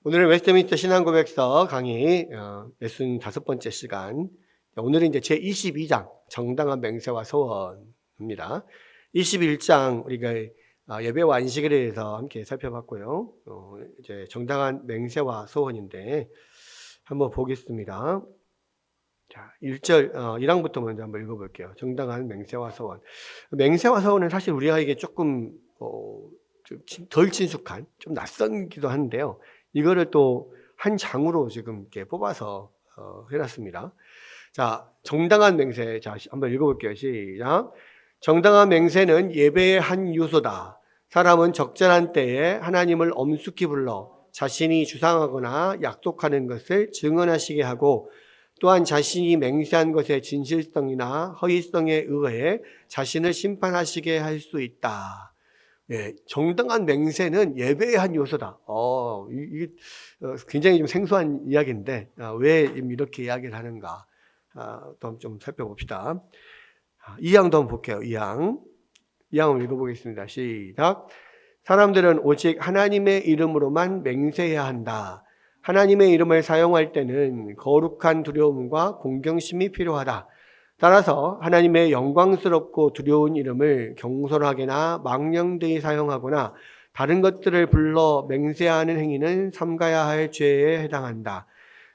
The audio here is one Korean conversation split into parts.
오늘은 웨스트민스터 신앙고백서 강의 65번째 시간. 오늘은 이제 제22장 정당한 맹세와 소원입니다. 21장 우리가 예배와 안식에 대해서 함께 살펴봤고요. 이제 정당한 맹세와 소원인데 한번 보겠습니다. 자, 1항부터 먼저 한번 읽어볼게요. 정당한 맹세와 소원. 맹세와 소원은 사실 우리에게 조금 덜 친숙한, 좀 낯선기도 한데요. 이거를 또 한 장으로 지금 이렇게 뽑아서 해놨습니다. 자, 정당한 맹세. 자, 한번 읽어볼게요. 시작. 정당한 맹세는 예배의 한 요소다. 사람은 적절한 때에 하나님을 엄숙히 불러 자신이 주장하거나 약속하는 것을 증언하시게 하고, 또한 자신이 맹세한 것의 진실성이나 허위성에 의해 자신을 심판하시게 할 수 있다. 예, 정당한 맹세는 예배의 한 요소다. 이게 굉장히 좀 생소한 이야기인데 왜 이렇게 이야기를 하는가? 또 좀 살펴봅시다. 2항도 한번 볼게요. 2항을 읽어보겠습니다. 시작. 사람들은 오직 하나님의 이름으로만 맹세해야 한다. 하나님의 이름을 사용할 때는 거룩한 두려움과 공경심이 필요하다. 따라서 하나님의 영광스럽고 두려운 이름을 경솔하게나 망령되이 사용하거나 다른 것들을 불러 맹세하는 행위는 삼가야 할 죄에 해당한다.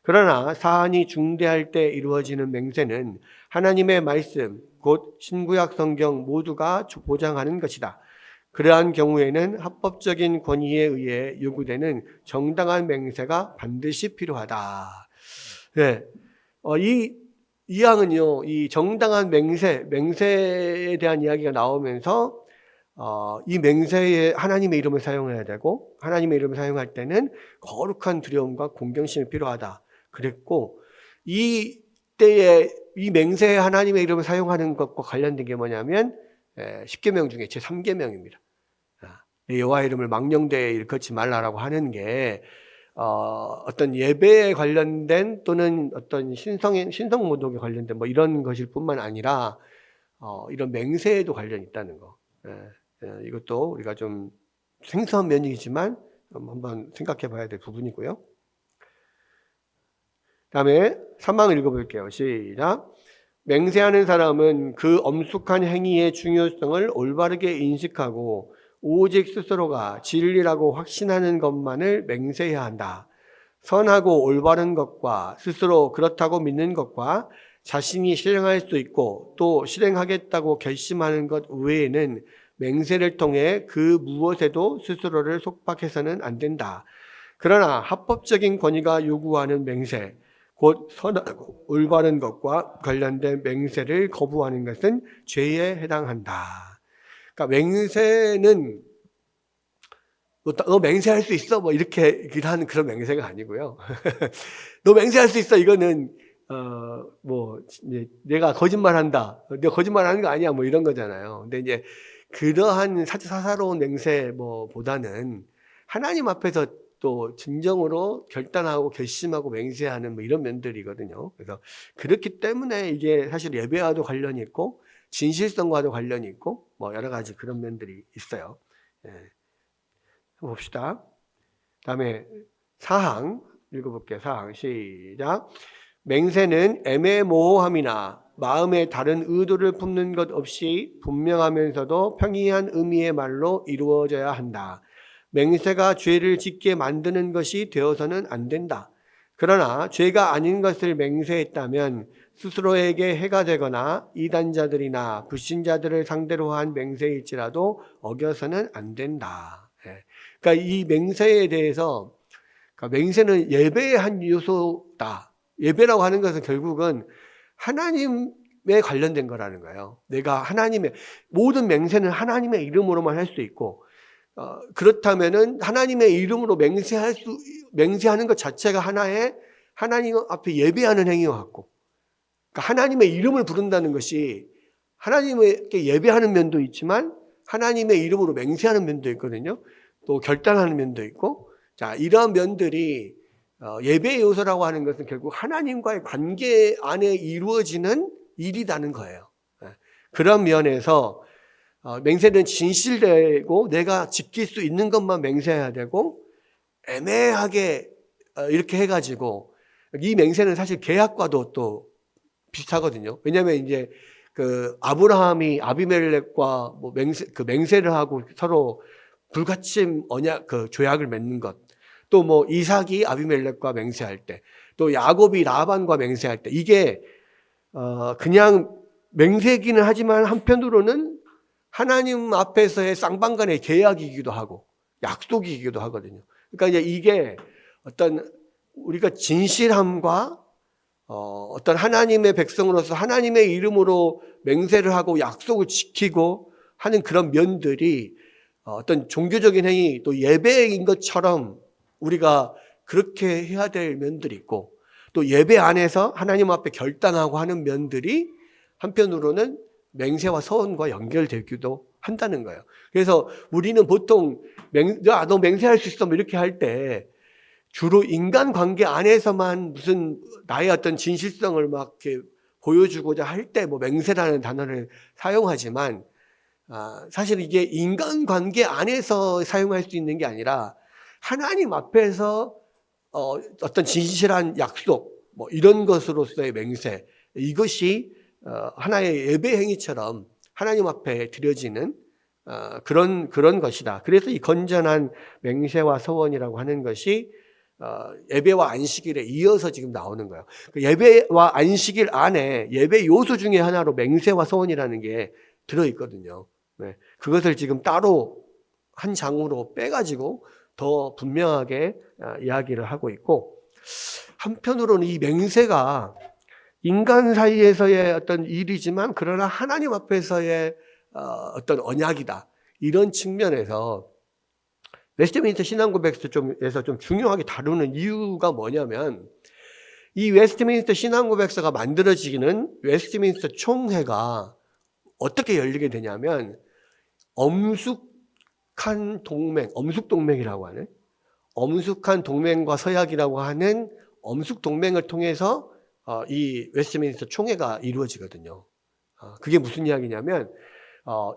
그러나 사안이 중대할 때 이루어지는 맹세는 하나님의 말씀, 곧 신구약 성경 모두가 보장하는 것이다. 그러한 경우에는 합법적인 권위에 의해 요구되는 정당한 맹세가 반드시 필요하다. 네, 이 항은요, 이 정당한 맹세에 대한 이야기가 나오면서 이 맹세에 하나님의 이름을 사용해야 되고, 하나님의 이름을 사용할 때는 거룩한 두려움과 공경심이 필요하다. 그랬고, 이 때에 이 맹세에 하나님의 이름을 사용하는 것과 관련된 게 뭐냐면 10계명 중에 제 3계명입니다. 여호와의 이름을 망령되이 일컫지 말라라고 하는 게 어떤 예배에 관련된 또는 어떤 신성 모독에 관련된 뭐 이런 것일 뿐만 아니라 이런 맹세에도 관련이 있다는 거. 이것도 우리가 좀 생소한 면이지만 한번 생각해 봐야 될 부분이고요. 다음에 3항을 읽어볼게요. 시작. 맹세하는 사람은 그 엄숙한 행위의 중요성을 올바르게 인식하고 오직 스스로가 진리라고 확신하는 것만을 맹세해야 한다. 선하고 올바른 것과 스스로 그렇다고 믿는 것과 자신이 실행할 수 있고 또 실행하겠다고 결심하는 것 외에는 맹세를 통해 그 무엇에도 스스로를 속박해서는 안 된다. 그러나 합법적인 권위가 요구하는 맹세, 곧 선하고 올바른 것과 관련된 맹세를 거부하는 것은 죄에 해당한다. 그러니까 맹세는 너 맹세할 수 있어? 뭐 이렇게 하는 그런 맹세가 아니고요. 너 맹세할 수 있어? 이거는 내가 거짓말한다. 내가 거짓말하는 거 아니야? 뭐 이런 거잖아요. 근데 이제 그러한 사사로운 맹세 보다는 하나님 앞에서 또 진정으로 결단하고 결심하고 맹세하는 뭐 이런 면들이거든요. 그래서 그렇기 때문에 이게 사실 예배와도 관련이 있고 진실성과도 관련이 있고 뭐 여러 가지 그런 면들이 있어요. 예. 한번 봅시다. 다음에 4항 읽어볼게요. 4항 시작. 맹세는 애매모호함이나 마음에 다른 의도를 품는 것 없이 분명하면서도 평이한 의미의 말로 이루어져야 한다. 맹세가 죄를 짓게 만드는 것이 되어서는 안 된다. 그러나 죄가 아닌 것을 맹세했다면 스스로에게 해가 되거나 이단자들이나 불신자들을 상대로 한 맹세일지라도 어겨서는 안 된다. 그러니까 이 맹세에 대해서, 그러니까 맹세는 예배의 한 요소다. 예배라고 하는 것은 결국은 하나님에 관련된 거라는 거예요. 내가 하나님의 모든 맹세는 하나님의 이름으로만 할 수 있고, 그렇다면은 하나님의 이름으로 맹세하는 것 자체가 하나의 하나님 앞에 예배하는 행위와 같고, 그러니까 하나님의 이름을 부른다는 것이 하나님에게 예배하는 면도 있지만 하나님의 이름으로 맹세하는 면도 있거든요. 또 결단하는 면도 있고, 자, 이러한 면들이 예배의 요소라고 하는 것은 결국 하나님과의 관계 안에 이루어지는 일이라는 거예요. 그런 면에서 맹세는 진실되고 내가 지킬 수 있는 것만 맹세해야 되고, 애매하게 이렇게 해가지고 이 맹세는 사실 계약과도 또 비슷하거든요. 왜냐하면 이제 그 아브라함이 아비멜렉과 뭐 맹세를 하고 서로 불가침 언약 그 조약을 맺는 것, 또 뭐 이삭이 아비멜렉과 맹세할 때, 또 야곱이 라반과 맹세할 때, 이게 그냥 맹세기는 하지만 한편으로는 하나님 앞에서의 쌍방간의 계약이기도 하고 약속이기도 하거든요. 그러니까 이제 이게 어떤 우리가 진실함과 어떤 하나님의 백성으로서 하나님의 이름으로 맹세를 하고 약속을 지키고 하는 그런 면들이 어떤 종교적인 행위 또 예배인 것처럼 우리가 그렇게 해야 될 면들이 있고, 또 예배 안에서 하나님 앞에 결단하고 하는 면들이 한편으로는 맹세와 서원과 연결되기도 한다는 거예요. 그래서 우리는 보통 너 맹세할 수 있어 뭐 이렇게 할 때 주로 인간관계 안에서만 무슨 나의 어떤 진실성을 막 이렇게 보여주고자 할 때 뭐 맹세라는 단어를 사용하지만 사실 이게 인간관계 안에서 사용할 수 있는 게 아니라 하나님 앞에서 어떤 진실한 약속 뭐 이런 것으로서의 맹세, 이것이 하나의 예배 행위처럼 하나님 앞에 드려지는 그런 것이다. 그래서 이 건전한 맹세와 서원이라고 하는 것이 예배와 안식일에 이어서 지금 나오는 거예요. 그 예배와 안식일 안에 예배 요소 중에 하나로 맹세와 서원이라는 게 들어있거든요. 네. 그것을 지금 따로 한 장으로 빼가지고 더 분명하게 이야기를 하고 있고, 한편으로는 이 맹세가 인간 사이에서의 어떤 일이지만 그러나 하나님 앞에서의 어떤 언약이다. 이런 측면에서 웨스트민스터 신앙고백서에서 좀 중요하게 다루는 이유가 뭐냐면, 이 웨스트민스터 신앙고백서가 만들어지기는 웨스트민스터 총회가 어떻게 열리게 되냐면 엄숙한 동맹, 엄숙동맹이라고 하는 엄숙한 동맹과 서약이라고 하는 엄숙동맹을 통해서 이 웨스트민스터 총회가 이루어지거든요. 그게 무슨 이야기냐면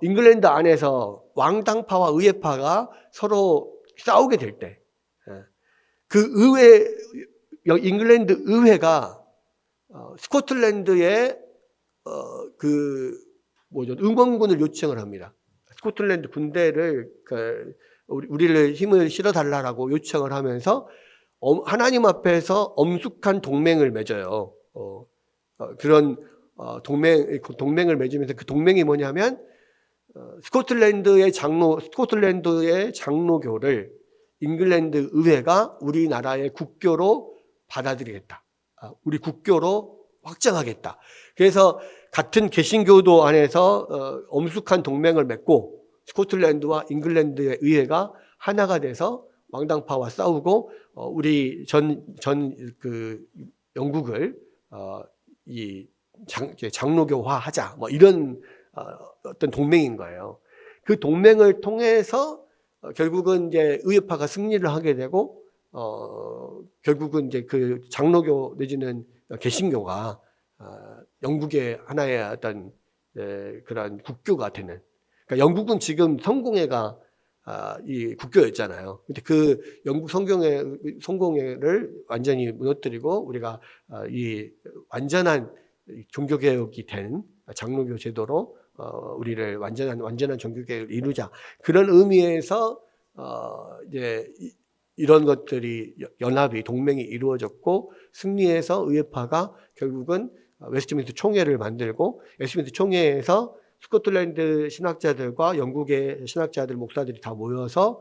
잉글랜드 안에서 왕당파와 의회파가 서로 싸우게 될 때 그 의회, 잉글랜드 의회가 스코틀랜드의 응원군을 요청을 합니다. 스코틀랜드 군대를 우리를 힘을 실어달라고 요청을 하면서 하나님 앞에서 엄숙한 동맹을 맺어요. 그런 동맹을 맺으면서 그 동맹이 뭐냐면 스코틀랜드의 장로교를 잉글랜드 의회가 우리나라의 국교로 받아들이겠다. 우리 국교로 확정하겠다. 그래서 같은 개신교도 안에서 엄숙한 동맹을 맺고 스코틀랜드와 잉글랜드의 의회가 하나가 돼서 왕당파와 싸우고 우리 그 영국을 이 장로교화하자 뭐 이런 어떤 동맹인 거예요. 그 동맹을 통해서 결국은 이제 의회파가 승리를 하게 되고 결국은 이제 그 장로교 내지는 개신교가 영국의 하나의 어떤 그런 국교가 되는. 그러니까 영국은 지금 성공회가 이 국교였잖아요. 근데 그 영국 성공회를 완전히 무너뜨리고 우리가 이 완전한 종교개혁이 된 장로교 제도로 우리를 완전한 종교개혁을 이루자. 그런 의미에서 이제 이런 것들이 연합이 동맹이 이루어졌고 승리해서 의회파가 결국은 웨스트민스터 총회를 만들고 웨스트민스터 총회에서 스코틀랜드 신학자들과 영국의 신학자들 목사들이 다 모여서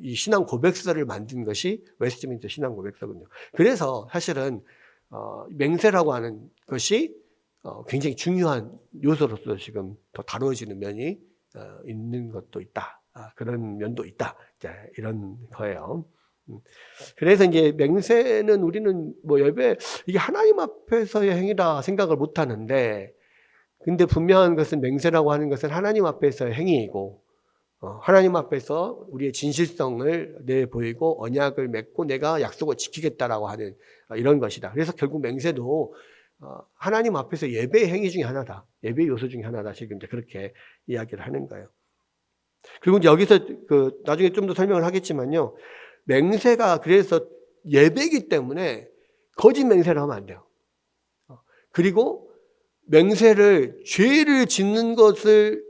이 신앙 고백서를 만든 것이 웨스트민스터 신앙 고백서거든요. 그래서 사실은 맹세라고 하는 것이 굉장히 중요한 요소로서 지금 더 다루어지는 면이 있는 것도 있다. 그런 면도 있다. 이런 거예요. 그래서 이제 맹세는 우리는 뭐 예배 이게 하나님 앞에서의 행위라 생각을 못 하는데, 근데 분명한 것은 맹세라고 하는 것은 하나님 앞에서의 행위이고 하나님 앞에서 우리의 진실성을 내보이고 언약을 맺고 내가 약속을 지키겠다라고 하는 이런 것이다. 그래서 결국 맹세도 하나님 앞에서 예배의 행위 중에 하나다. 예배의 요소 중에 하나다. 지금 이제 그렇게 이야기를 하는 거예요. 그리고 여기서 나중에 좀 더 설명을 하겠지만요. 맹세가 그래서 예배이기 때문에 거짓 맹세를 하면 안 돼요. 그리고 맹세를 죄를 짓는 것을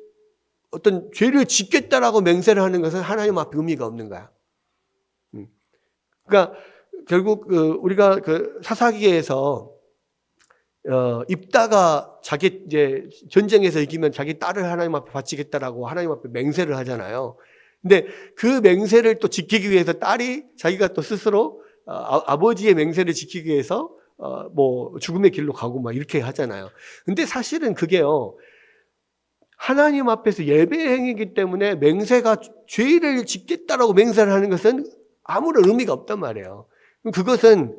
어떤 죄를 짓겠다라고 맹세를 하는 것은 하나님 앞에 의미가 없는 거야. 그러니까 결국 우리가 사사기에서 입다가 자기 이제 전쟁에서 이기면 자기 딸을 하나님 앞에 바치겠다라고 하나님 앞에 맹세를 하잖아요. 근데 그 맹세를 또 지키기 위해서 딸이 자기가 또 스스로 아버지의 맹세를 지키기 위해서 뭐 죽음의 길로 가고 막 이렇게 하잖아요. 근데 사실은 그게요, 하나님 앞에서 예배 행위이기 때문에 맹세가 죄를 짓겠다라고 맹세를 하는 것은 아무런 의미가 없단 말이에요. 그것은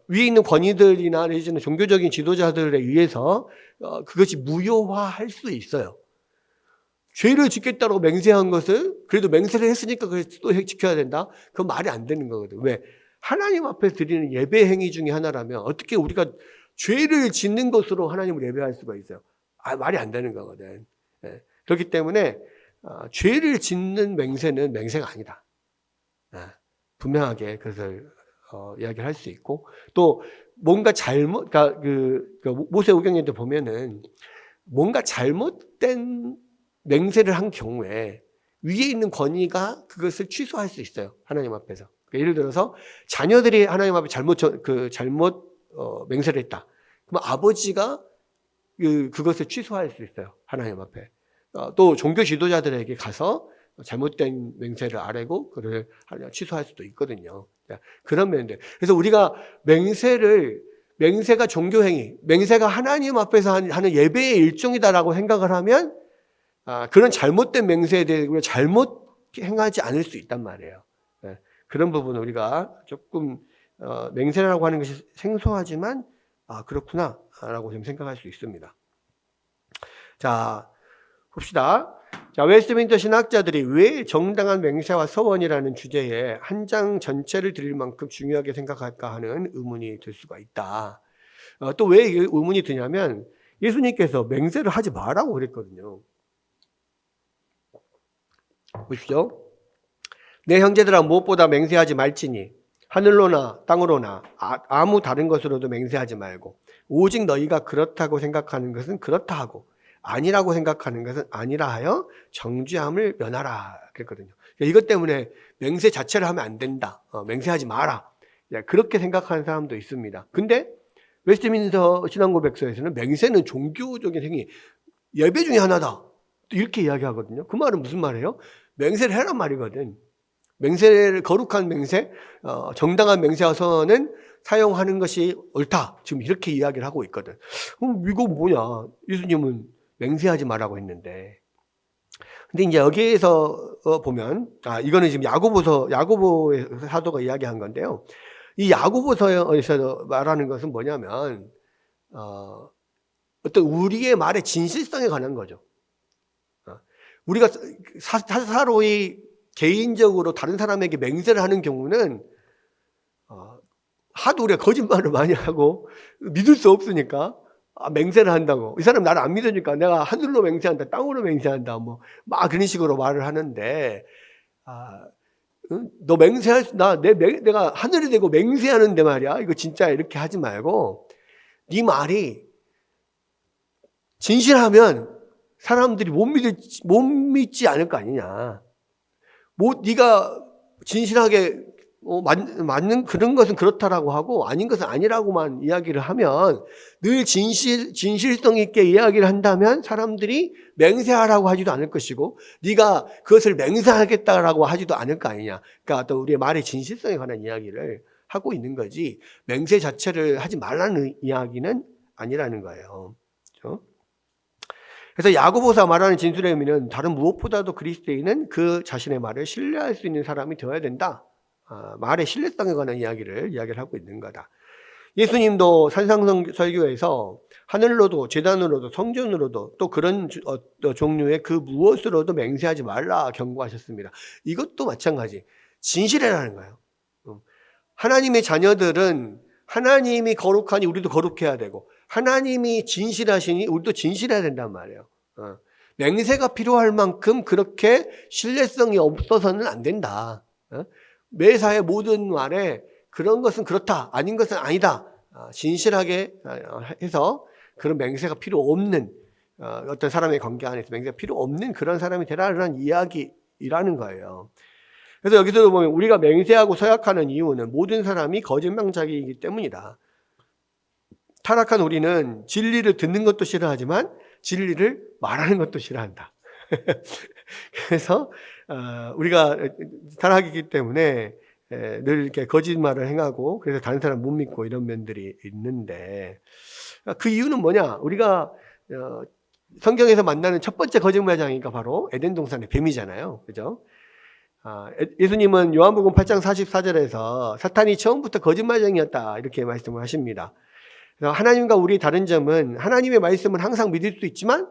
위에 있는 권위들이나 내지는 종교적인 지도자들에 의해서 그것이 무효화할 수 있어요. 죄를 짓겠다고 맹세한 것을 그래도 맹세를 했으니까 그걸 또 지켜야 된다? 그건 말이 안 되는 거거든. 왜? 하나님 앞에 드리는 예배 행위 중에 하나라면 어떻게 우리가 죄를 짓는 것으로 하나님을 예배할 수가 있어요? 말이 안 되는 거거든. 예. 그렇기 때문에 죄를 짓는 맹세는 맹세가 아니다. 분명하게 그것을 이야기를 할 수 있고, 또 뭔가 그러니까 모세오경에도 보면은 뭔가 잘못된 맹세를 한 경우에 위에 있는 권위가 그것을 취소할 수 있어요. 하나님 앞에서. 그러니까 예를 들어서 자녀들이 하나님 앞에 잘못 맹세를 했다. 그럼 아버지가 그것을 취소할 수 있어요. 하나님 앞에. 또 종교 지도자들에게 가서 잘못된 맹세를 아뢰고 그를 취소할 수도 있거든요. 그런 면인데, 그래서 우리가 맹세가 종교행위, 맹세가 하나님 앞에서 하는 예배의 일종이다라고 생각을 하면 그런 잘못된 맹세에 대해 우리가 잘못 행하지 않을 수 있단 말이에요. 그런 부분을 우리가 조금 맹세라고 하는 것이 생소하지만 그렇구나 라고 좀 생각할 수 있습니다. 자, 봅시다. 자, 웨스트민스터 신학자들이 왜 정당한 맹세와 서원이라는 주제에 한 장 전체를 드릴 만큼 중요하게 생각할까 하는 의문이 들 수가 있다. 또 왜 의문이 드냐면 예수님께서 맹세를 하지 말라고 그랬거든요. 보십시오. 내 형제들아 무엇보다 맹세하지 말지니 하늘로나 땅으로나 아무 다른 것으로도 맹세하지 말고 오직 너희가 그렇다고 생각하는 것은 그렇다 하고 아니라고 생각하는 것은 아니라 하여 정죄함을 면하라 그랬거든요. 이것 때문에 맹세 자체를 하면 안 된다. 맹세하지 마라. 그렇게 생각하는 사람도 있습니다. 근데 웨스트민스터 신앙고백서에서는 맹세는 종교적인 행위, 예배 중에 하나다. 이렇게 이야기하거든요. 그 말은 무슨 말이에요? 맹세를 해란 말이거든. 맹세를, 거룩한 맹세, 정당한 맹세와서는 사용하는 것이 옳다. 지금 이렇게 이야기를 하고 있거든. 이거 뭐냐? 예수님은 맹세하지 말라고 했는데. 근데 이제 여기에서 보면, 이거는 지금 야고보의 사도가 이야기한 건데요. 이 야고보서에서 말하는 것은 뭐냐면, 어떤 우리의 말의 진실성에 관한 거죠. 우리가 사사로이 개인적으로 다른 사람에게 맹세를 하는 경우는 하도 우리가 거짓말을 많이 하고 믿을 수 없으니까 맹세를 한다고. 이 사람 나를 안 믿으니까 내가 하늘로 맹세한다, 땅으로 맹세한다, 뭐 막 그런 식으로 말을 하는데, 너 내가 하늘이 되고 맹세하는데 말이야. 이거 진짜 이렇게 하지 말고 네 말이 진실하면 사람들이 못 믿지 않을 거 아니냐. 네가 진실하게 맞는 그런 것은 그렇다라고 하고 아닌 것은 아니라고만 이야기를 하면, 늘 진실성 있게 이야기를 한다면 사람들이 맹세하라고 하지도 않을 것이고 네가 그것을 맹세하겠다라고 하지도 않을 거 아니냐. 그러니까 또 우리의 말의 진실성에 관한 이야기를 하고 있는 거지, 맹세 자체를 하지 말라는 이야기는 아니라는 거예요. 그렇죠? 그래서 야고보서 말하는 진술의 의미는 다른 무엇보다도 그리스도인은 그 자신의 말을 신뢰할 수 있는 사람이 되어야 된다. 말의 신뢰성에 관한 이야기를 하고 있는 거다. 예수님도 산상설교에서 하늘로도 제단으로도 성전으로도 또 그런 종류의 그 무엇으로도 맹세하지 말라 경고하셨습니다. 이것도 마찬가지. 진실해라는 거예요. 하나님의 자녀들은 하나님이 거룩하니 우리도 거룩해야 되고, 하나님이 진실하시니 우리도 진실해야 된단 말이에요. 맹세가 필요할 만큼 그렇게 신뢰성이 없어서는 안 된다. 매사의 모든 말에 그런 것은 그렇다, 아닌 것은 아니다. 진실하게 해서 그런 맹세가 필요 없는 어떤 사람의 관계 안에서 맹세가 필요 없는 그런 사람이 되라는 이야기라는 거예요. 그래서 여기서도 보면 우리가 맹세하고 서약하는 이유는 모든 사람이 거짓말장이기 때문이다. 타락한 우리는 진리를 듣는 것도 싫어하지만 진리를 말하는 것도 싫어한다. 그래서 우리가 타락이기 때문에 늘 이렇게 거짓말을 행하고 그래서 다른 사람 못 믿고 이런 면들이 있는데, 그 이유는 뭐냐? 우리가 성경에서 만나는 첫 번째 거짓말장이가 바로 에덴 동산의 뱀이잖아요. 그죠? 예수님은 요한복음 8장 44절에서 사탄이 처음부터 거짓말장이었다 이렇게 말씀을 하십니다. 그래서 하나님과 우리 다른 점은 하나님의 말씀은 항상 믿을 수 있지만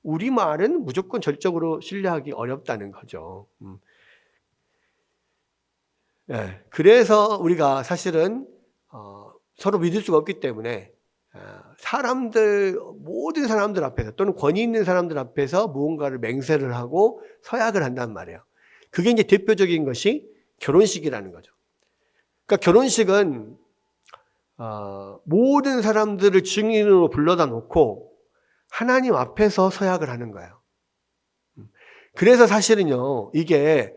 우리 말은 무조건 절적으로 신뢰하기 어렵다는 거죠. 네, 그래서 우리가 사실은 서로 믿을 수가 없기 때문에 모든 사람들 앞에서 또는 권위 있는 사람들 앞에서 무언가를 맹세를 하고 서약을 한단 말이에요. 그게 이제 대표적인 것이 결혼식이라는 거죠. 그러니까 결혼식은 모든 사람들을 증인으로 불러다 놓고 하나님 앞에서 서약을 하는 거예요. 그래서 사실은요, 이게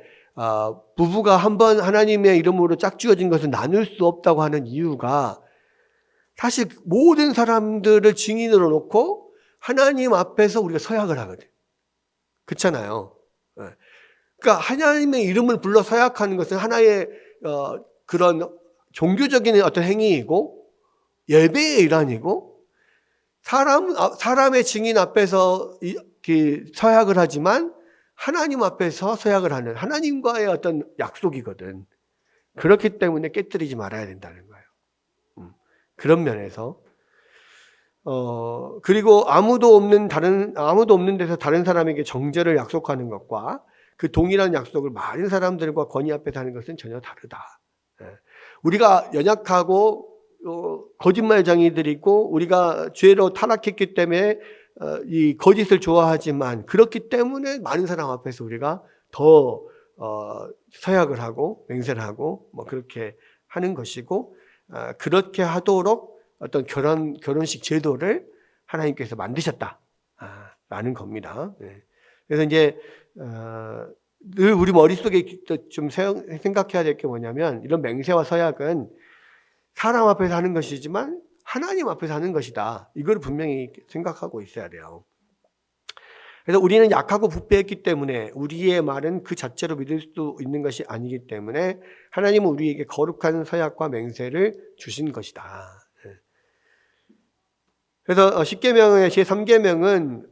부부가 한번 하나님의 이름으로 짝지어진 것을 나눌 수 없다고 하는 이유가 사실 모든 사람들을 증인으로 놓고 하나님 앞에서 우리가 서약을 하거든요. 그렇잖아요. 그러니까 하나님의 이름을 불러 서약하는 것은 하나의 그런 종교적인 어떤 행위이고 예배의 일환이고 사람의 증인 앞에서 서약을 하지만 하나님 앞에서 서약을 하는 하나님과의 어떤 약속이거든. 그렇기 때문에 깨뜨리지 말아야 된다는 거예요. 그런 면에서 그리고 아무도 없는 데서 다른 사람에게 정죄를 약속하는 것과 그 동일한 약속을 많은 사람들과 권위 앞에서 하는 것은 전혀 다르다. 우리가 연약하고 거짓말장이들이고 우리가 죄로 타락했기 때문에 이 거짓을 좋아하지만 그렇기 때문에 많은 사람 앞에서 우리가 더 서약을 하고 맹세를 하고 뭐 그렇게 하는 것이고, 그렇게 하도록 어떤 결혼식 제도를 하나님께서 만드셨다라는 겁니다. 그래서 이제 늘 우리 머릿속에 좀 생각해야 될 게 뭐냐면, 이런 맹세와 서약은 사람 앞에서 하는 것이지만 하나님 앞에서 하는 것이다. 이걸 분명히 생각하고 있어야 돼요. 그래서 우리는 약하고 부패했기 때문에 우리의 말은 그 자체로 믿을 수 있는 것이 아니기 때문에 하나님은 우리에게 거룩한 서약과 맹세를 주신 것이다. 그래서 십계명의 제3계명은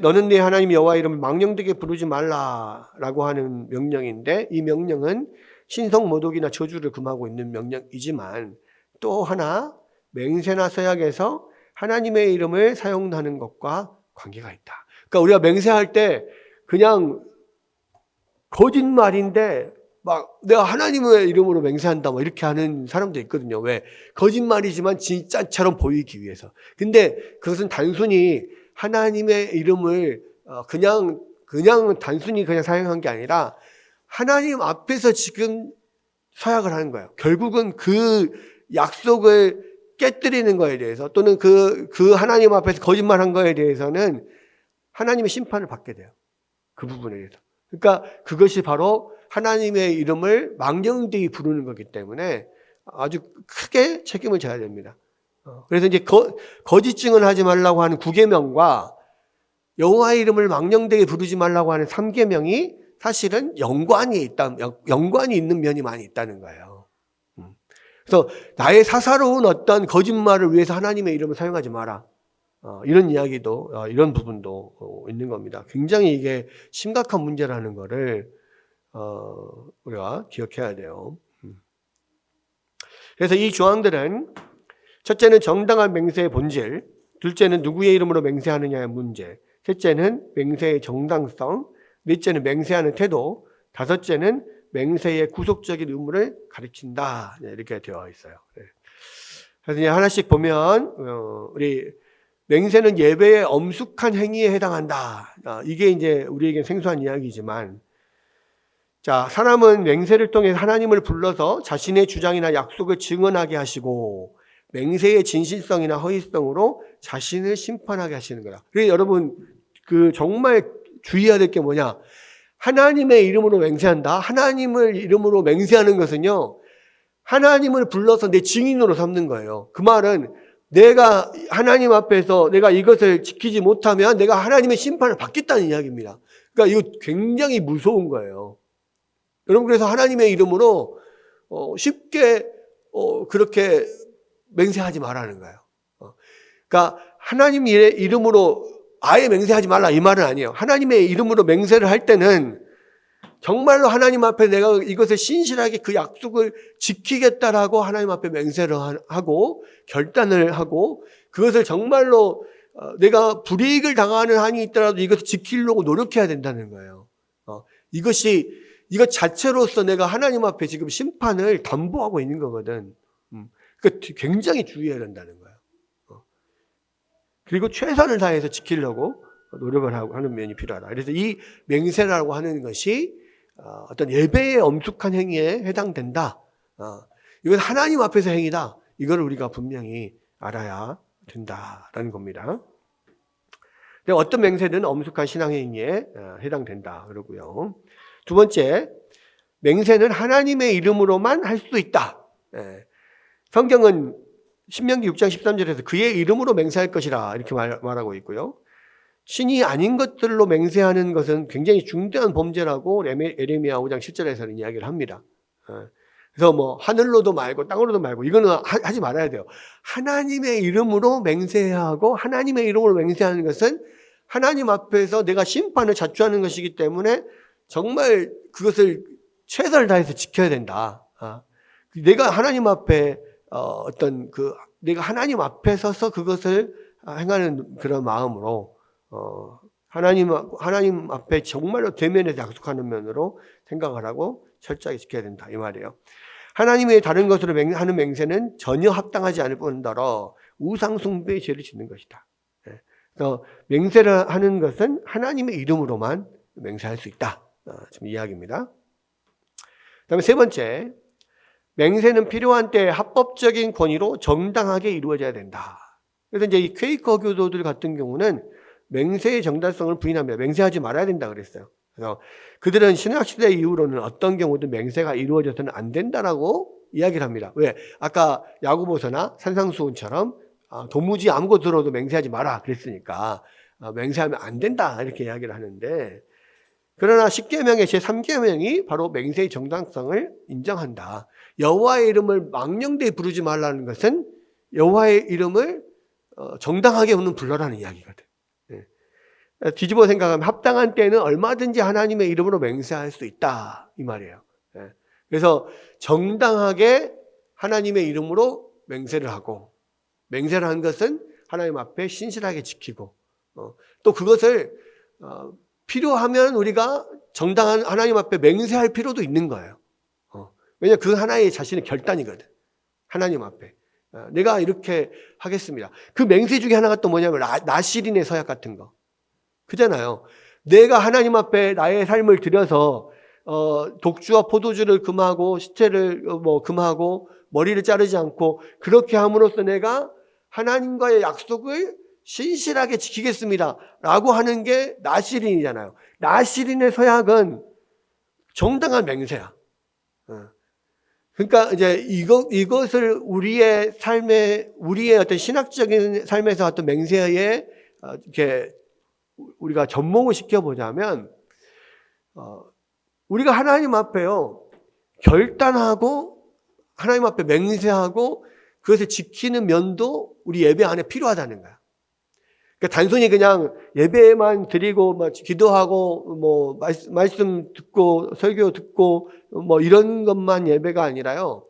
너는 네 하나님 여호와 이름을 망령되게 부르지 말라라고 하는 명령인데, 이 명령은 신성 모독이나 저주를 금하고 있는 명령이지만 또 하나 맹세나 서약에서 하나님의 이름을 사용하는 것과 관계가 있다. 그러니까 우리가 맹세할 때 그냥 거짓말인데 막 내가 하나님의 이름으로 맹세한다 뭐 이렇게 하는 사람도 있거든요. 왜? 거짓말이지만 진짜처럼 보이기 위해서. 근데 그것은 단순히 하나님의 이름을 그냥 단순히 그냥 사용한 게 아니라 하나님 앞에서 지금 서약을 하는 거예요. 결국은 그 약속을 깨뜨리는 거에 대해서 또는 그 하나님 앞에서 거짓말한 거에 대해서는 하나님의 심판을 받게 돼요. 그 부분에 대해서. 그러니까 그것이 바로 하나님의 이름을 망령되이 부르는 거기 때문에 아주 크게 책임을 져야 됩니다. 그래서 이제 거짓 증언을 하지 말라고 하는 9계명과 여호와의 이름을 망령되이 부르지 말라고 하는 3계명이 사실은 연관이 있는 면이 많이 있다는 거예요. 그래서 나의 사사로운 어떤 거짓말을 위해서 하나님의 이름을 사용하지 마라. 이런 이야기도, 이런 부분도 있는 겁니다. 굉장히 이게 심각한 문제라는 거를 우리가 기억해야 돼요. 그래서 이 조항들은 첫째는 정당한 맹세의 본질, 둘째는 누구의 이름으로 맹세하느냐의 문제, 셋째는 맹세의 정당성, 넷째는 맹세하는 태도, 다섯째는 맹세의 구속적인 의무를 가르친다. 이렇게 되어 있어요. 그래서 이제 하나씩 보면 우리 맹세는 예배의 엄숙한 행위에 해당한다. 이게 이제 우리에게 생소한 이야기지만 자, 사람은 맹세를 통해 하나님을 불러서 자신의 주장이나 약속을 증언하게 하시고 맹세의 진실성이나 허위성으로 자신을 심판하게 하시는 거야. 그래서 여러분 정말 주의해야 될 게 뭐냐? 하나님의 이름으로 맹세한다. 하나님을 이름으로 맹세하는 것은요, 하나님을 불러서 내 증인으로 삼는 거예요. 그 말은 내가 하나님 앞에서 내가 이것을 지키지 못하면 내가 하나님의 심판을 받겠다는 이야기입니다. 그러니까 이거 굉장히 무서운 거예요. 여러분, 그래서 하나님의 이름으로 쉽게 그렇게 맹세하지 말라는 거예요. 그러니까 하나님의 이름으로 아예 맹세하지 말라 이 말은 아니에요. 하나님의 이름으로 맹세를 할 때는 정말로 하나님 앞에 내가 이것을 신실하게 그 약속을 지키겠다라고 하나님 앞에 맹세를 하고 결단을 하고 그것을 정말로 내가 불이익을 당하는 한이 있더라도 이것을 지키려고 노력해야 된다는 거예요. 이것 자체로서 내가 하나님 앞에 지금 심판을 담보하고 있는 거거든. 그러니까 굉장히 주의해야 된다는 거예요. 그리고 최선을 다해서 지키려고 노력을 하는 면이 필요하다. 그래서 이 맹세라고 하는 것이 어떤 예배의 엄숙한 행위에 해당된다. 이건 하나님 앞에서 행위다. 이걸 우리가 분명히 알아야 된다라는 겁니다. 어떤 맹세든 엄숙한 신앙 행위에 해당된다. 그러고요. 두 번째, 맹세는 하나님의 이름으로만 할 수도 있다. 성경은 신명기 6장 13절에서 그의 이름으로 맹세할 것이라 이렇게 말하고 있고요. 신이 아닌 것들로 맹세하는 것은 굉장히 중대한 범죄라고 에레미야 5장 7절에서는 이야기를 합니다. 그래서 하늘로도 말고 땅으로도 말고 이거는 하지 말아야 돼요. 하나님의 이름으로 맹세해야 하고 하나님의 이름으로 맹세하는 것은 하나님 앞에서 내가 심판을 자초하는 것이기 때문에 정말 그것을 최선을 다해서 지켜야 된다. 내가 하나님 앞에 내가 하나님 앞에 서서 그것을 행하는 그런 마음으로 하나님 앞에 정말로 대면에서 약속하는 면으로 생각을 하고 철저하게 지켜야 된다 이 말이에요. 하나님의 다른 것으로 하는 맹세는 전혀 합당하지 않을 뿐더러 우상 숭배의 죄를 짓는 것이다. 그래서 맹세를 하는 것은 하나님의 이름으로만 맹세할 수 있다. 지금 이야기입니다. 그다음에 세 번째, 맹세는 필요한 때 합법적인 권위로 정당하게 이루어져야 된다. 그래서 이제 이 퀘이커 교도들 같은 경우는 맹세의 정당성을 부인합니다. 맹세하지 말아야 된다 그랬어요. 그래서 그들은 신학시대 이후로는 어떤 경우든 맹세가 이루어져서는 안 된다라고 이야기를 합니다. 왜? 아까 야고보서나 산상수훈처럼 도무지 아무것도 들어도 맹세하지 마라 그랬으니까 맹세하면 안 된다 이렇게 이야기를 하는데, 그러나 10계명의 제3계명이 바로 맹세의 정당성을 인정한다. 여호와의 이름을 망령되이 부르지 말라는 것은 여호와의 이름을 정당하게 불러라는 이야기거든. 뒤집어 생각하면 합당한 때는 얼마든지 하나님의 이름으로 맹세할 수 있다 이 말이에요. 그래서 정당하게 하나님의 이름으로 맹세를 하고, 맹세를 한 것은 하나님 앞에 신실하게 지키고, 또 그것을 필요하면 우리가 정당한 하나님 앞에 맹세할 필요도 있는 거예요. 왜냐하면 그 하나의 자신의 결단이거든. 하나님 앞에 내가 이렇게 하겠습니다. 그 맹세 중에 하나가 또 뭐냐면 나실인의 서약 같은 거 그잖아요. 내가 하나님 앞에 나의 삶을 들여서 독주와 포도주를 금하고 시체를 금하고 머리를 자르지 않고 그렇게 함으로써 내가 하나님과의 약속을 신실하게 지키겠습니다 라고 하는 게 나실인이잖아요. 나실인의 서약은 정당한 맹세야. 그러니까 이제 이것을 우리의 어떤 신학적인 삶에서 어떤 맹세에 이렇게 우리가 접목을 시켜보자면, 우리가 하나님 앞에요 결단하고 하나님 앞에 맹세하고 그것을 지키는 면도 우리 예배 안에 필요하다는 거야. 그러니까 단순히 그냥 예배만 드리고 기도하고 말씀 듣고 설교 듣고 이런 것만 예배가 아니라요,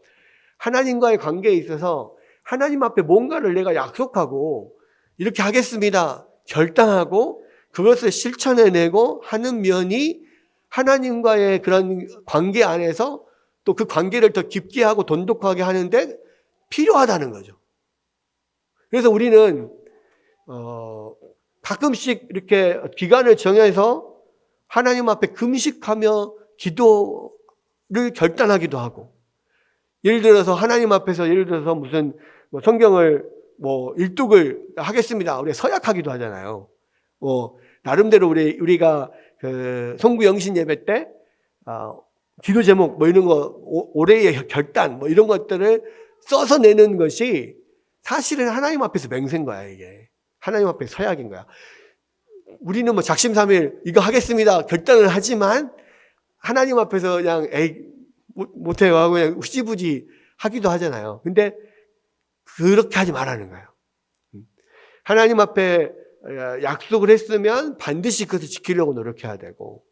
하나님과의 관계에 있어서 하나님 앞에 뭔가를 내가 약속하고 이렇게 하겠습니다 결단하고 그것을 실천해내고 하는 면이 하나님과의 그런 관계 안에서 또 그 관계를 더 깊게 하고 돈독하게 하는데 필요하다는 거죠. 그래서 우리는 가끔씩 이렇게 기간을 정해서 하나님 앞에 금식하며 기도를 결단하기도 하고, 예를 들어서 하나님 앞에서 예를 들어서 무슨 성경을 일독을 하겠습니다. 우리 서약하기도 하잖아요. 나름대로 우리가 그 송구영신 예배 때 기도 제목 이런 거 올해의 결단 이런 것들을 써서 내는 것이 사실은 하나님 앞에서 맹세인 거야. 이게 하나님 앞에 서약인 거야. 우리는 작심삼일 이거 하겠습니다 결단을 하지만 하나님 앞에서 그냥 못해요 하고 그냥 후지부지 하기도 하잖아요. 근데 그렇게 하지 말라는 거예요. 하나님 앞에 약속을 했으면 반드시 그것을 지키려고 노력해야 되고,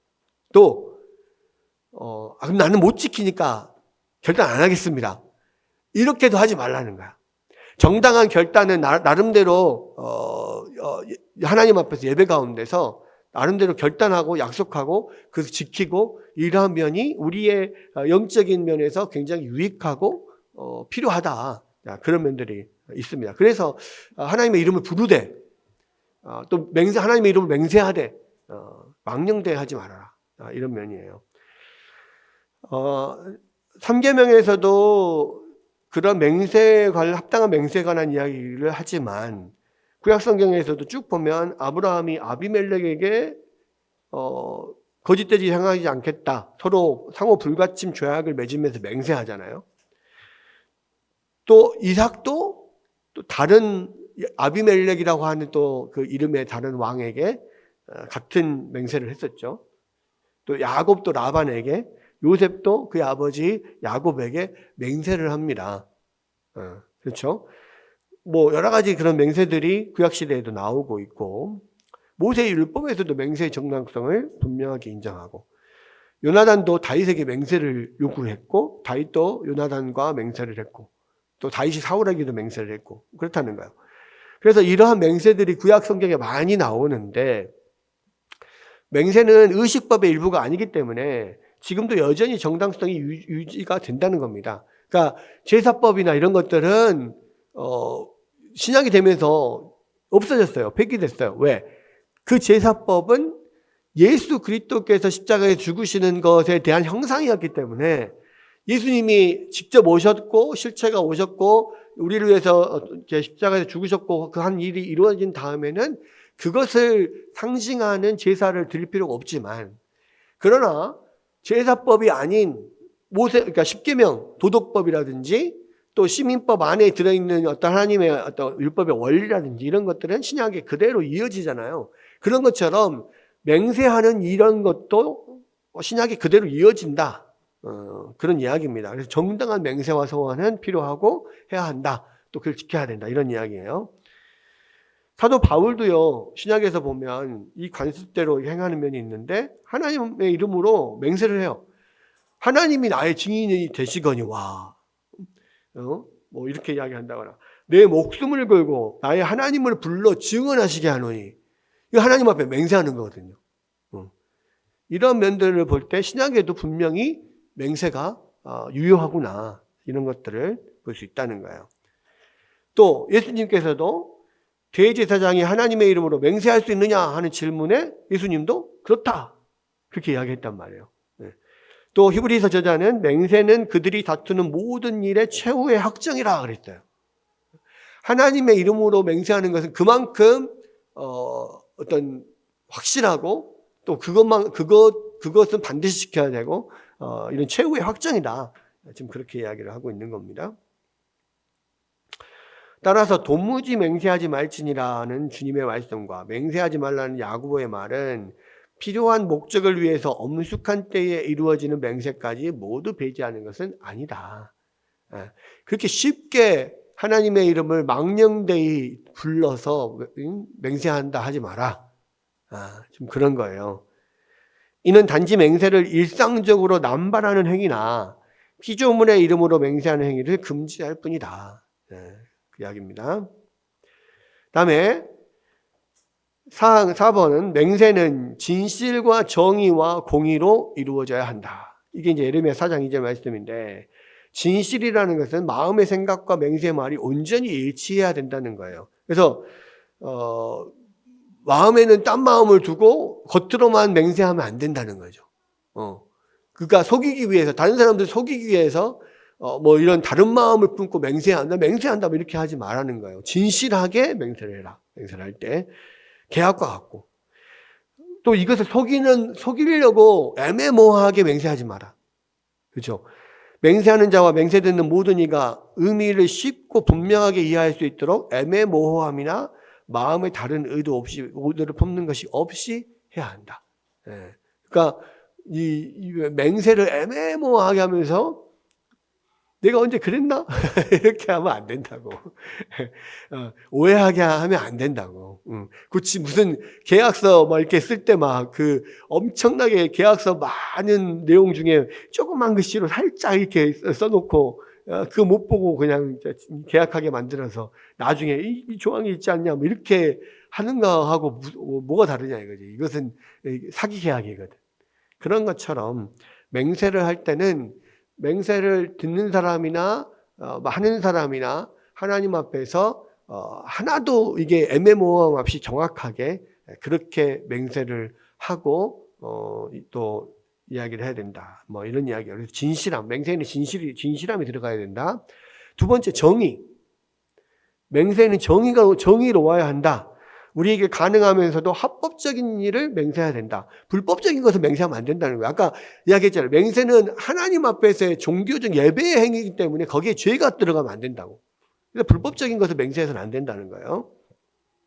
또 그럼 나는 못 지키니까 결단 안 하겠습니다 이렇게도 하지 말라는 거야. 정당한 결단은 나름대로 하나님 앞에서 예배 가운데서 나름대로 결단하고 약속하고 그래서 지키고 이러한 면이 우리의 영적인 면에서 굉장히 유익하고 필요하다. 그런 면들이 있습니다. 그래서 하나님의 이름을 부르되 또 하나님의 이름을 맹세하되 망령되하지 말아라. 이런 면이에요. 3계명에서도 그런 합당한 맹세에 관한 이야기를 하지만 구약 성경에서도 쭉 보면 아브라함이 아비멜렉에게 거짓되지 행하지 않겠다. 서로 상호 불가침 조약을 맺으면서 맹세하잖아요. 또 이삭도 또 다른 아비멜렉이라고 하는 또 그 이름의 다른 왕에게 같은 맹세를 했었죠. 또 야곱도 라반에게, 요셉도 그의 아버지 야곱에게 맹세를 합니다. 그렇죠? 여러 가지 그런 맹세들이 구약시대에도 나오고 있고, 모세의 율법에서도 맹세의 정당성을 분명하게 인정하고, 요나단도 다윗에게 맹세를 요구했고, 다윗도 요나단과 맹세를 했고, 또 다윗이 사울에게도 맹세를 했고, 그렇다는 거예요. 그래서 이러한 맹세들이 구약 성경에 많이 나오는데, 맹세는 의식법의 일부가 아니기 때문에 지금도 여전히 정당성이 유지가 된다는 겁니다. 그러니까 제사법이나 이런 것들은 신약이 되면서 없어졌어요. 폐기됐어요. 왜? 그 제사법은 예수 그리스도께서 십자가에 죽으시는 것에 대한 형상이었기 때문에 예수님이 직접 오셨고 실체가 오셨고 우리를 위해서 십자가에서 죽으셨고 그 한 일이 이루어진 다음에는 그것을 상징하는 제사를 드릴 필요가 없지만, 그러나 제사법이 아닌 그러니까 십계명 도덕법이라든지 또 시민법 안에 들어있는 어떤 하나님의 어떤 율법의 원리라든지 이런 것들은 신약에 그대로 이어지잖아요. 그런 것처럼 맹세하는 이런 것도 신약에 그대로 이어진다. 그런 이야기입니다. 그래서 정당한 맹세와 소원은 필요하고 해야 한다. 또 그걸 지켜야 된다. 이런 이야기예요. 사도 바울도요, 신약에서 보면 이 관습대로 행하는 면이 있는데 하나님의 이름으로 맹세를 해요. 하나님이 나의 증인이 되시거니와, 이렇게 이야기한다거나, 내 목숨을 걸고 나의 하나님을 불러 증언하시게 하노니, 이거 하나님 앞에 맹세하는 거거든요. 이런 면들을 볼 때 신약에도 분명히 맹세가 유효하구나, 이런 것들을 볼 수 있다는 거예요. 또 예수님께서도 대제사장이 하나님의 이름으로 맹세할 수 있느냐 하는 질문에 예수님도 그렇다, 그렇게 이야기했단 말이에요. 또 히브리서 저자는 맹세는 그들이 다투는 모든 일의 최후의 확정이라 그랬어요. 하나님의 이름으로 맹세하는 것은 그만큼 어떤 확실하고 또 그것은 반드시 지켜야 되고 이런 최후의 확정이다. 지금 그렇게 이야기를 하고 있는 겁니다. 따라서 도무지 맹세하지 말지니라는 주님의 말씀과 맹세하지 말라는 야고보의 말은 필요한 목적을 위해서 엄숙한 때에 이루어지는 맹세까지 모두 배제하는 것은 아니다. 그렇게 쉽게 하나님의 이름을 망령되이 불러서 맹세한다 하지 마라. 좀 그런 거예요. 이는 단지 맹세를 일상적으로 남발하는 행위나 피조물의 이름으로 맹세하는 행위를 금지할 뿐이다. 그 이야기입니다. 다음에 4번은 맹세는 진실과 정의와 공의로 이루어져야 한다. 이게 이제 예레미야 4장 2절 말씀인데, 진실이라는 것은 마음의 생각과 맹세의 말이 온전히 일치해야 된다는 거예요. 그래서 마음에는 딴 마음을 두고 겉으로만 맹세하면 안 된다는 거죠. 그러니까 속이기 위해서, 다른 사람들 속이기 위해서 뭐 이런 다른 마음을 품고 맹세한다 뭐 이렇게 하지 말라는 거예요. 진실하게 맹세를 해라. 맹세를 할 때 계약과 같고, 또 이것을 속이려고 애매모호하게 맹세하지 마라. 그렇죠? 맹세하는 자와 맹세 듣는 모든 이가 의미를 쉽고 분명하게 이해할 수 있도록 애매모호함이나 마음의 다른 의도를 품는 것이 없이 해야 한다. 예. 그러니까 이 맹세를 애매모호하게 하면서 내가 언제 그랬나? 이렇게 하면 안 된다고. 오해하게 하면 안 된다고. 그치, 무슨 계약서 막 이렇게 쓸 때 막 그 엄청나게 계약서 많은 내용 중에 조그만 글씨로 살짝 이렇게 써놓고 그거 못 보고 그냥 계약하게 만들어서 나중에 이 조항이 있지 않냐 뭐 이렇게 하는 거하고 뭐가 다르냐 이거지. 이것은 사기 계약이거든. 그런 것처럼 맹세를 할 때는 맹세를 듣는 사람이나 하는 사람이나 하나님 앞에서 하나도 이게 애매모호함 없이 정확하게 그렇게 맹세를 하고 또 이야기를 해야 된다. 뭐 이런 이야기예요. 그래서 진실함, 맹세에는 진실함이 들어가야 된다. 두 번째, 정의. 맹세는 정의로워야 한다. 우리에게 가능하면서도 합법적인 일을 맹세해야 된다. 불법적인 것을 맹세하면 안 된다는 거예요. 아까 이야기했잖아요. 맹세는 하나님 앞에서의 종교적 예배의 행위이기 때문에 거기에 죄가 들어가면 안 된다고. 그래서 불법적인 것을 맹세해서는 안 된다는 거예요.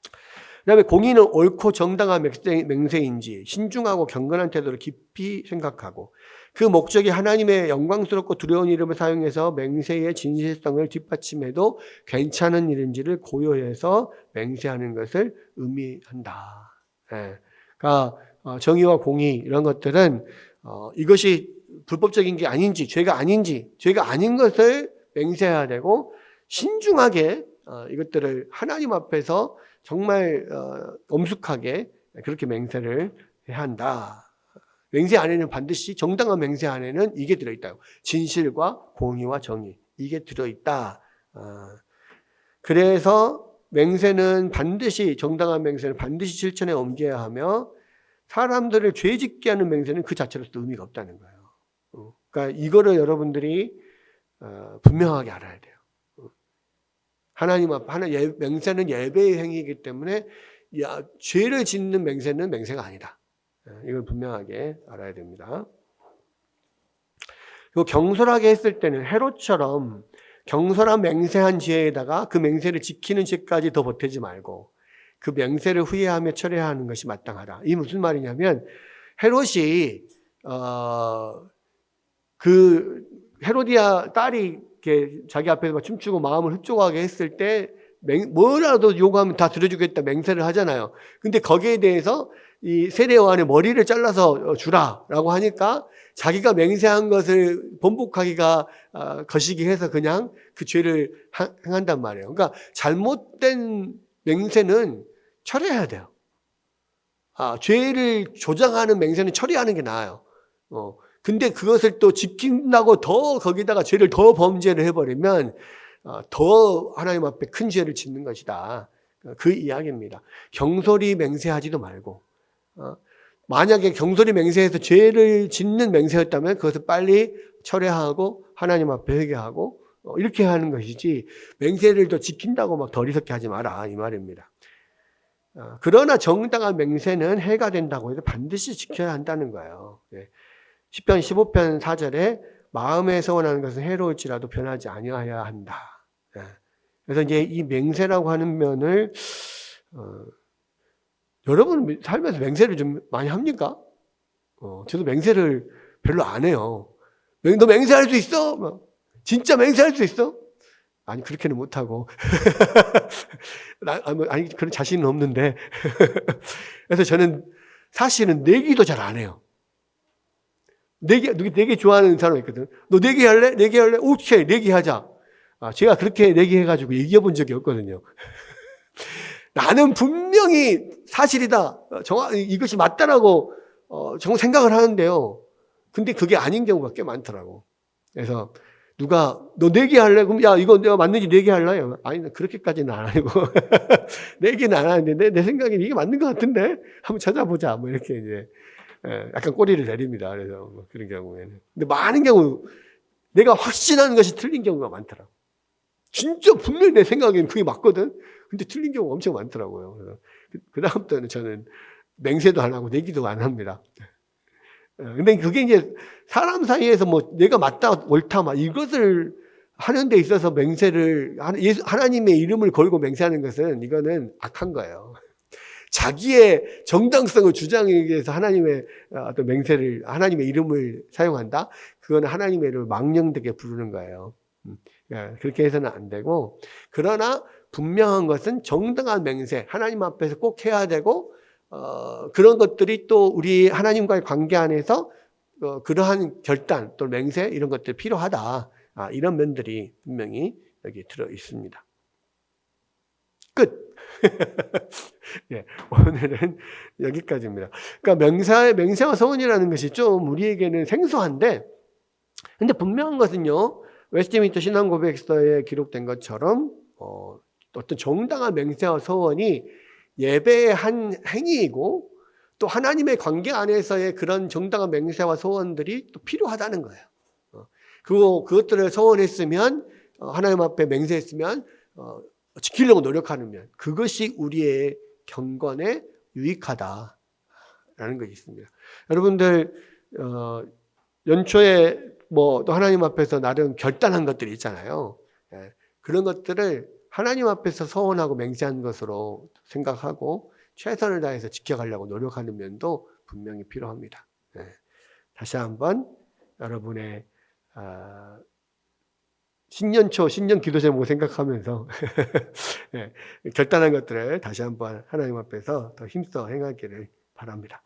그 다음에 공의는 옳고 정당한 맹세인지 신중하고 경건한 태도를 깊이 생각하고 그 목적이 하나님의 영광스럽고 두려운 이름을 사용해서 맹세의 진실성을 뒷받침해도 괜찮은 일인지를 고려해서 맹세하는 것을 의미한다. 예. 그러니까 정의와 공의 이런 것들은 이것이 불법적인 게 아닌지 죄가 아닌 것을 맹세해야 되고 신중하게 이것들을 하나님 앞에서 정말 엄숙하게 그렇게 맹세를 해야 한다. 맹세 안에는 반드시 정당한 맹세 안에는 이게 들어있다. 진실과 공의와 정의 이게 들어있다. 그래서 맹세는 반드시 정당한 맹세는 반드시 실천에 옮겨야 하며 사람들을 죄짓게 하는 맹세는 그 자체로서 의미가 없다는 거예요. 그러니까 이거를 여러분들이 분명하게 알아야 돼요. 하나님 앞 맹세는 예배의 행위이기 때문에 죄를 짓는 맹세는 맹세가 아니다. 이걸 분명하게 알아야 됩니다. 그리고 경솔하게 했을 때는 헤롯처럼 경솔한 맹세한 죄에다가 그 맹세를 지키는 죄까지 더 보태지 말고 그 맹세를 후회하며 철회하는 것이 마땅하다. 이게 무슨 말이냐면 헤롯이 그 헤로디아 딸이 이렇게 자기 앞에서 막 춤추고 마음을 흡족하게 했을 때 뭐라도 요구하면 다 들어주겠다 맹세를 하잖아요. 근데 거기에 대해서 이 세례 요한의 머리를 잘라서 주라라고 하니까 자기가 맹세한 것을 번복하기가 거시기 해서 그냥 그 죄를 행한단 말이에요. 그러니까 잘못된 맹세는 철회해야 돼요. 죄를 조장하는 맹세는 처리하는 게 나아요. 근데 그것을 또 지킨다고 더 거기다가 죄를 더 범죄를 해버리면 더 하나님 앞에 큰 죄를 짓는 것이다. 그 이야기입니다. 경솔히 맹세하지도 말고 만약에 경솔히 맹세해서 죄를 짓는 맹세였다면 그것을 빨리 철회하고 하나님 앞에 회개하고 이렇게 하는 것이지 맹세를 더 지킨다고 막 덜 이렇게 하지 마라 이 말입니다. 그러나 정당한 맹세는 해가 된다고 해서 반드시 지켜야 한다는 거예요. 시편 15편 4절에 마음에 서원하는 것은 해로울지라도 변하지 아니하여야 한다. 그래서 이제 이 맹세라고 하는 면을 여러분 살면서 맹세를 좀 많이 합니까? 저도 맹세를 별로 안 해요. 너 맹세할 수 있어? 진짜 맹세할 수 있어? 아니 그렇게는 못하고 아니 그런 자신은 없는데 그래서 저는 사실은 내기도 잘 안 해요. 내기 좋아하는 사람이 있거든. 너 내기 할래? 내기 할래? 오케이, 내기 하자. 제가 그렇게 내기해가지고 이겨본 적이 없거든요. 나는 분명히 사실이다. 이것이 맞다라고 정말 생각을 하는데요. 근데 그게 아닌 경우가 꽤 많더라고. 그래서 누가 너 내기할래? 그럼 야 이거 내가 맞는지 내기할래? 아니 그렇게까지는 안 하고 내기는 안 하는데 내 생각엔 이게 맞는 것 같은데 한번 찾아보자. 뭐 이렇게 이제 약간 꼬리를 내립니다. 그래서 뭐 그런 경우에는. 근데 많은 경우 내가 확신하는 것이 틀린 경우가 많더라고. 진짜 분명히 내 생각에는 그게 맞거든. 근데 틀린 경우가 엄청 많더라고요. 그래서 그 다음부터는 저는 맹세도 안 하고 내기도 안 합니다. 근데 그게 이제 사람 사이에서 뭐 내가 맞다 옳다 막 이것을 하는 데 있어서 맹세를 하나님의 이름을 걸고 맹세하는 것은 이거는 악한 거예요. 자기의 정당성을 주장하기 위해서 하나님의 어떤 맹세를 하나님의 이름을 사용한다. 그거는 하나님의 이름을 망령되게 부르는 거예요. 그렇게 해서는 안 되고, 그러나 분명한 것은 정당한 맹세, 하나님 앞에서 꼭 해야 되고, 그런 것들이 또 우리 하나님과의 관계 안에서 그러한 결단 또 맹세 이런 것들이 필요하다. 이런 면들이 분명히 여기 들어 있습니다. 끝. 예, 오늘은 여기까지입니다. 그러니까 맹세와 소원이라는 것이 좀 우리에게는 생소한데, 근데 분명한 것은요, 웨스트민스터 신앙고백서에 기록된 것처럼 어떤 정당한 맹세와 소원이 예배의 한 행위이고, 또 하나님의 관계 안에서의 그런 정당한 맹세와 소원들이 또 필요하다는 거예요. 그것들을 소원했으면, 하나님 앞에 맹세했으면 지키려고 노력하는 면, 그것이 우리의 경건에 유익하다라는 것이 있습니다. 여러분들 연초에 뭐 또 하나님 앞에서 나름 결단한 것들이 있잖아요. 그런 것들을 하나님 앞에서 서원하고 맹세한 것으로 생각하고 최선을 다해서 지켜가려고 노력하는 면도 분명히 필요합니다. 다시 한번 여러분의 신년초, 신년 기도 제목 생각하면서 결단한 것들을 다시 한번 하나님 앞에서 더 힘써 행하기를 바랍니다.